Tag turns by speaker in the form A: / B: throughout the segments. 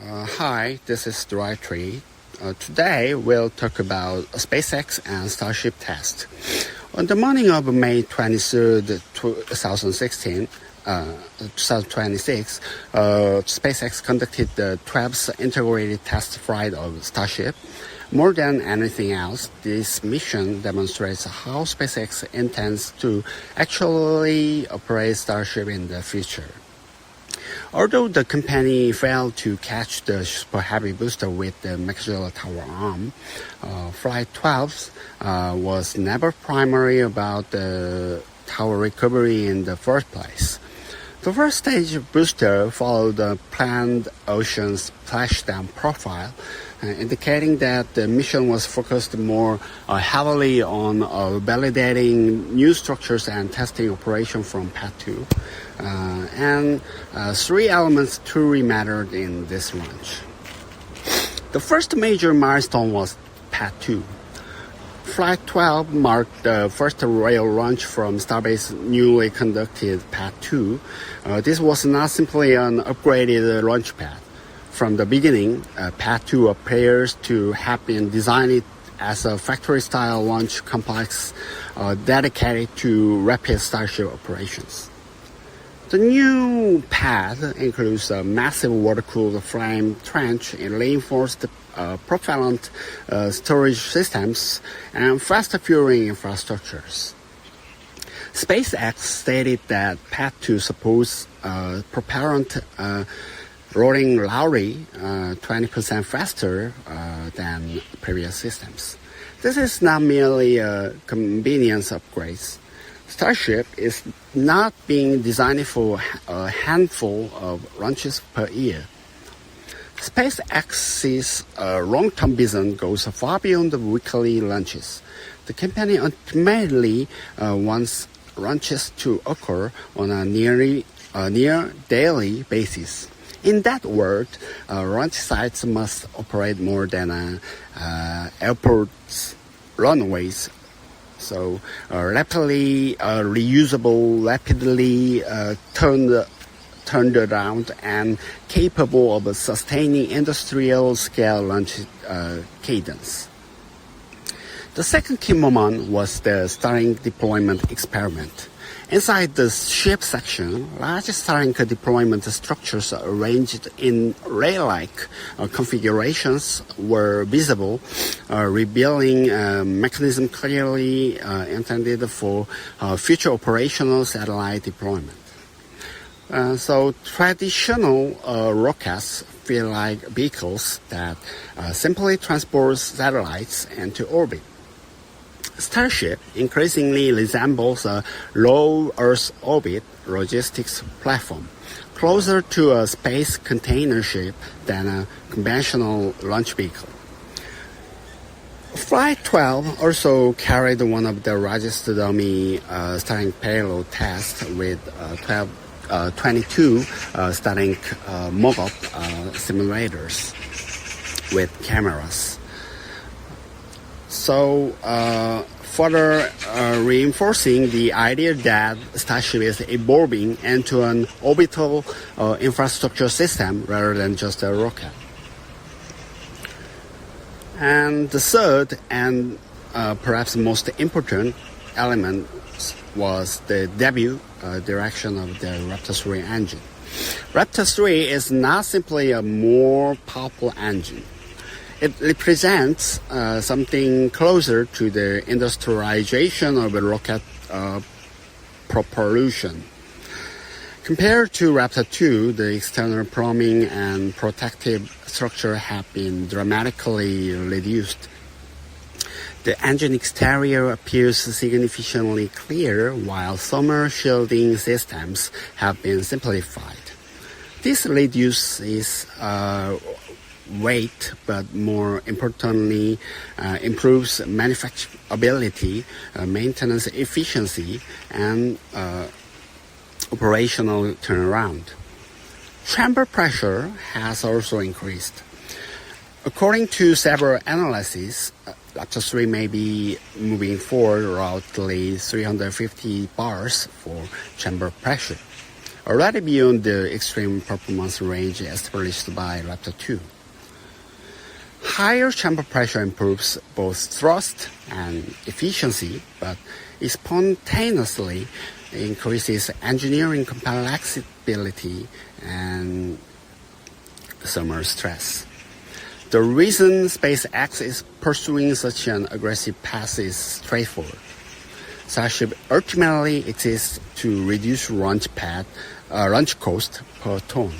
A: Hi, this is Dimitri. Today we'll talk about SpaceX and Starship test. On the morning of May 23rd, 2026, SpaceX conducted the 12th integrated test flight of Starship. More than anything else, this mission demonstrates how SpaceX intends to actually operate Starship in the future. Although the company failed to catch the Super Heavy booster with the modular tower arm, Flight 12 was never primarily about the tower recovery in the first place. The first stage booster followed the planned ocean splashdown profile, indicating that the mission was focused more heavily on validating new structures and testing operation from Path 2. And three elements truly mattered in this launch. The first major milestone was Path 2. Flight 12 marked the first real launch from Starbase's newly conducted Path 2. This was not simply an upgraded launch pad. From the beginning, Path 2 appears to have been designed as a factory-style launch complex dedicated to rapid Starship operations. The new pad includes a massive water-cooled flame trench and reinforced propellant storage systems and fast fueling infrastructures. SpaceX stated that Path 2 supports propellant rolling loudly 20% faster than previous systems. This is not merely a convenience upgrade. Starship is not being designed for a handful of launches per year. SpaceX's long-term vision goes far beyond the weekly launches. The company ultimately wants launches to occur on a near daily basis. In that world, launch sites must operate more than airports' runways. So rapidly reusable, rapidly turned around, and capable of sustaining industrial-scale launch cadence. The second key moment was the Starlink deployment experiment. Inside the ship section, large Starlink deployment structures arranged in ray-like configurations were visible, revealing a mechanism clearly intended for future operational satellite deployment. So traditional rockets feel like vehicles that simply transport satellites into orbit. Starship increasingly resembles a low Earth orbit logistics platform, closer to a space container ship than a conventional launch vehicle. Flight 12 also carried one of the largest dummy Starlink payload tests with 22 Starlink mock-up simulators with cameras. So, further reinforcing the idea that Starship is evolving into an orbital infrastructure system rather than just a rocket. And the third and perhaps most important element was the debut direction of the Raptor 3 engine. Raptor 3 is not simply a more powerful engine. It represents something closer to the industrialization of rocket propulsion. Compared to Raptor 2, the external plumbing and protective structure have been dramatically reduced. The engine exterior appears significantly clearer, while thermal shielding systems have been simplified. This reduces weight, but more importantly, improves manufacturability, maintenance efficiency, and operational turnaround. Chamber pressure has also increased. According to several analyses, Raptor 3 may be moving forward roughly 350 bars for chamber pressure. already beyond the extreme performance range established by Raptor 2. Higher chamber pressure improves both thrust and efficiency, but it spontaneously increases engineering complexity and thermal stress. The reason SpaceX is pursuing such an aggressive path is straightforward. Starship ultimately exists to reduce launch cost per ton.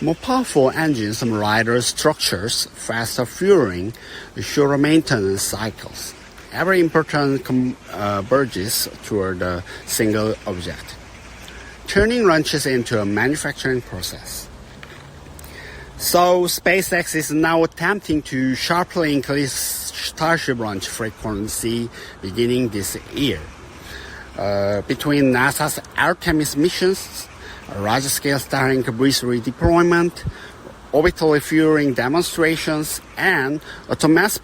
A: More powerful engines, lighter structures, faster fueling, shorter maintenance cycles. Every important converges toward a single object, turning launches into a manufacturing process. So SpaceX is now attempting to sharply increase Starship launch frequency beginning this year. Between NASA's Artemis missions, large-scale Starlink V3 deployment, orbital refueling demonstrations, and atmospheric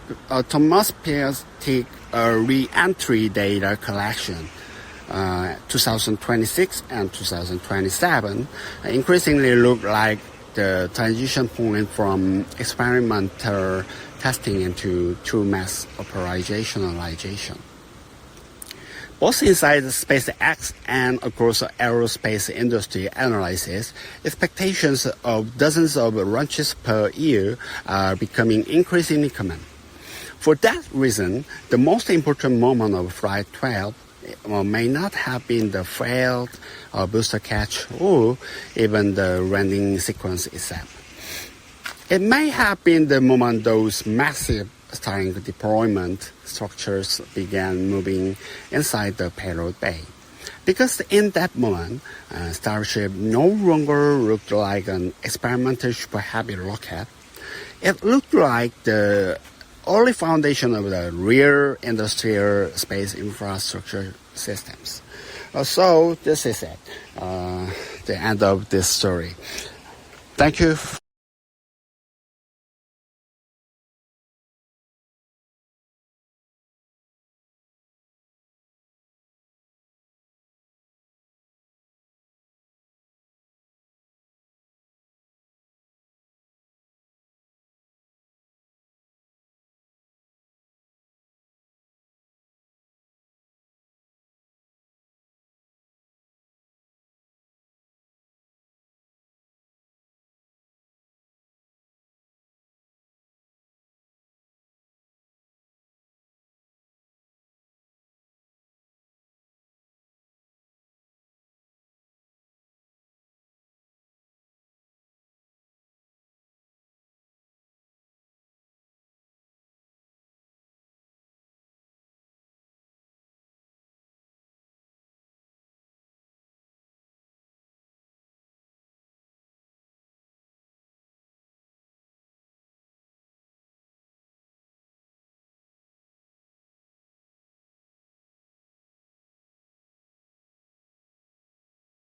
A: re-entry data collection, 2026 and 2027, increasingly look like the transition point from experimental testing into true mass operationalization. Both inside the SpaceX and across the aerospace industry analysis, expectations of dozens of launches per year are becoming increasingly common. For that reason, the most important moment of Flight 12 may not have been the failed booster catch or even the landing sequence itself. It may have been the moment those massive Starlink deployment structures began moving inside the payload bay. Because in that moment, Starship no longer looked like an experimental super heavy rocket. It looked like the early foundation of the real industrial space infrastructure systems. So this is it, the end of this story. Thank you.